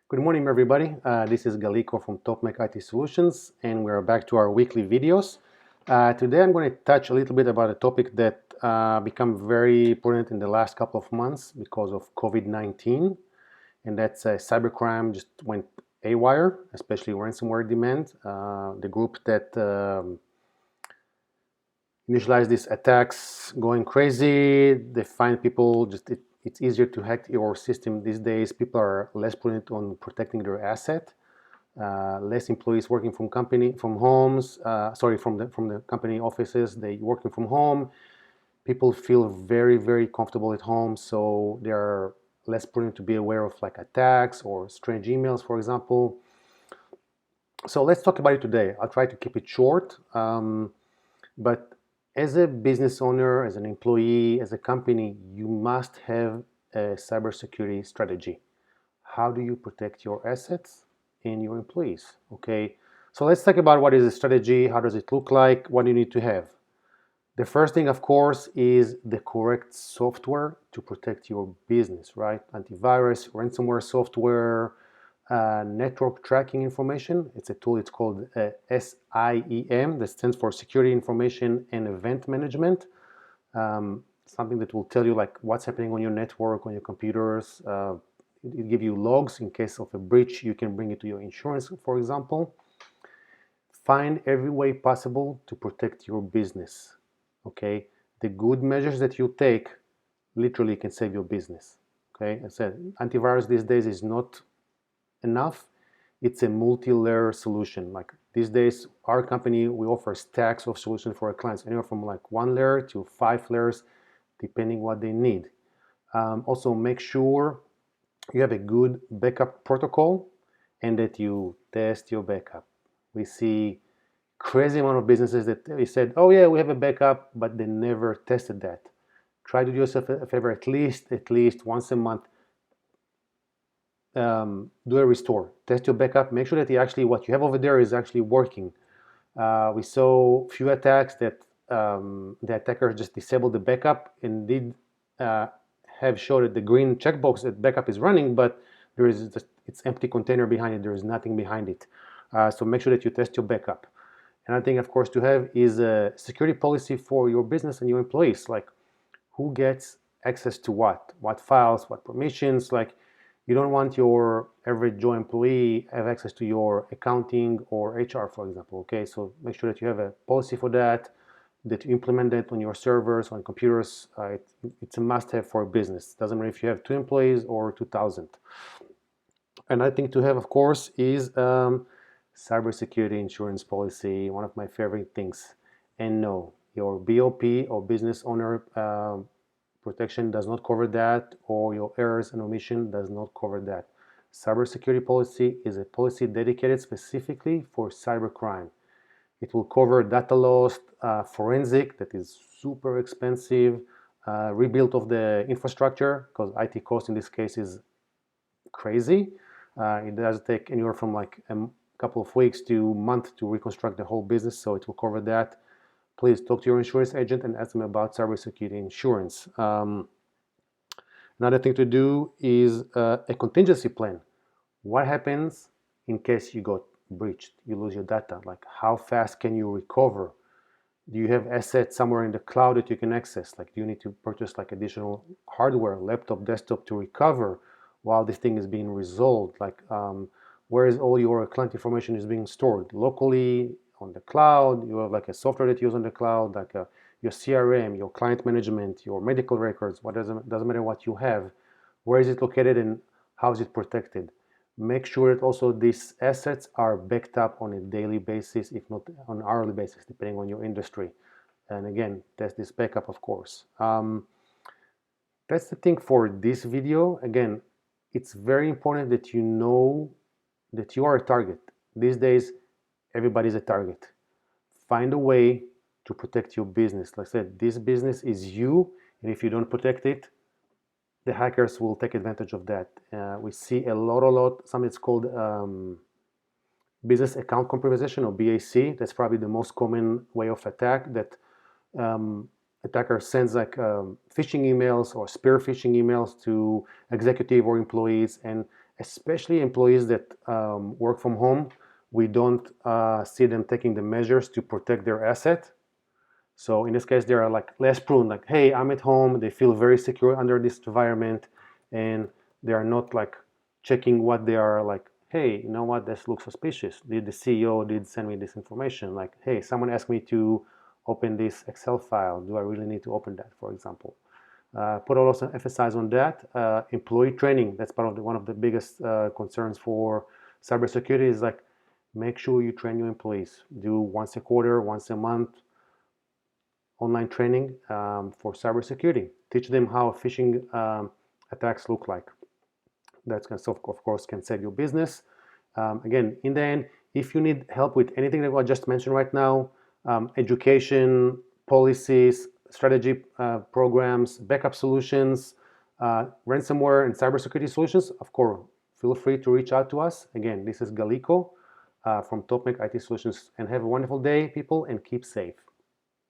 Good morning, everybody. This is Galiko from TopMac IT Solutions, and we're back to our weekly videos. Today, I'm going to touch a little bit about a topic that become very important in the last couple of months because of COVID-19, and that's cybercrime just went haywire, especially ransomware demand. The group that initialized these attacks going crazy, they find people it's easier to hack your system these days. People are less prudent on protecting their asset. Less employees working from homes. From the company offices. They working from home. People feel very comfortable at home, so they are less prudent to be aware of like attacks or strange emails, for example. So let's talk about it today. I'll try to keep it short, but as a business owner, as an employee, as a company, you must have a cybersecurity strategy. How do you protect your assets and your employees? Okay, so let's talk about what is a strategy, how does it look like, what do you need to have. The first thing, of course, is the correct software to protect your business, right? Antivirus, ransomware software, network tracking information. It's a tool, it's called SIEM, that stands for Security Information and Event Management. Something that will tell you like what's happening on your network, on your computers. It gives you logs in case of a breach. You can bring it to your insurance, for example. Find every way possible to protect your business. Okay, the good measures that you take literally can save your business. Okay, I said antivirus these days is not enough. It's a multi-layer solution. Like these days, our company, we offer stacks of solutions for our clients, anywhere from like 1 layer to 5 layers, depending what they need. Also, make sure you have a good backup protocol and that you test your backup. We see crazy amount of businesses that they said, oh yeah, we have a backup, but they never tested that. Try to do yourself a favor, at least once a month. Do a restore, test your backup, make sure that what you have over there is actually working. We saw few attacks that the attacker just disabled the backup and did have showed that the green checkbox that backup is running, but there is just, it's empty container behind it. There is nothing behind it. So make sure that you test your backup. Another thing, of course, to have is a security policy for your business and your employees, like who gets access to what files, what permissions. Like you don't want your average Joe employee have access to your accounting or HR, for example. Okay, so make sure that you have a policy for that you implement it on your servers, on computers. It's a must-have for a business. Doesn't matter if you have 2 employees or 2,000. Another thing to have, of course, is cybersecurity insurance policy, one of my favorite things. And no, your BOP or business owner protection does not cover that, or your errors and omission does not cover that. Cybersecurity policy is a policy dedicated specifically for cybercrime. It will cover data loss, forensic, that is super expensive, rebuild of the infrastructure, because IT cost in this case is crazy. It does take anywhere from like a couple of weeks to a month to reconstruct the whole business, so it will cover that. Please talk to your insurance agent and ask them about cybersecurity insurance. Another thing to do is a contingency plan. What happens in case you got breached, you lose your data? Like how fast can you recover? Do you have assets somewhere in the cloud that you can access? Like do you need to purchase like additional hardware, laptop, desktop to recover while this thing is being resolved? Like where is all your client information is being stored? Locally, on the cloud? You have like a software that you use on the cloud, like your CRM, your client management, your medical records. Doesn't matter what you have. Where is it located and how is it protected? Make sure that also these assets are backed up on a daily basis, if not on an hourly basis, depending on your industry. And again, test this backup, of course. That's the thing for this video. Again, it's very important that you know that you are a target. These days, everybody's a target. Find a way to protect your business. Like I said, this business is you, and if you don't protect it, the hackers will take advantage of that. We see a lot. Something it's called business account compromisation, or BAC. That's probably the most common way of attack. That attacker sends like phishing emails or spear phishing emails to executive or employees, and especially employees that work from home. We don't see them taking the measures to protect their asset. So in this case, they are like less prone, like, hey, I'm at home. They feel very secure under this environment, and they are not like checking what they are like, hey, you know what, this looks suspicious. Did the CEO did send me this information? Like, hey, someone asked me to open this Excel file. Do I really need to open that, for example? Put also emphasize on that. Employee training, that's part of one of the biggest concerns for cybersecurity is like, make sure you train your employees. Do once a quarter, once a month, online training for cybersecurity. Teach them how phishing attacks look like. That can, of course, can save your business. Again, in the end, if you need help with anything that I just mentioned right now, education, policies, strategy programs, backup solutions, ransomware, and cybersecurity solutions, of course, feel free to reach out to us. Again, this is Galiko from TopMake IT Solutions, and have a wonderful day, people, and keep safe.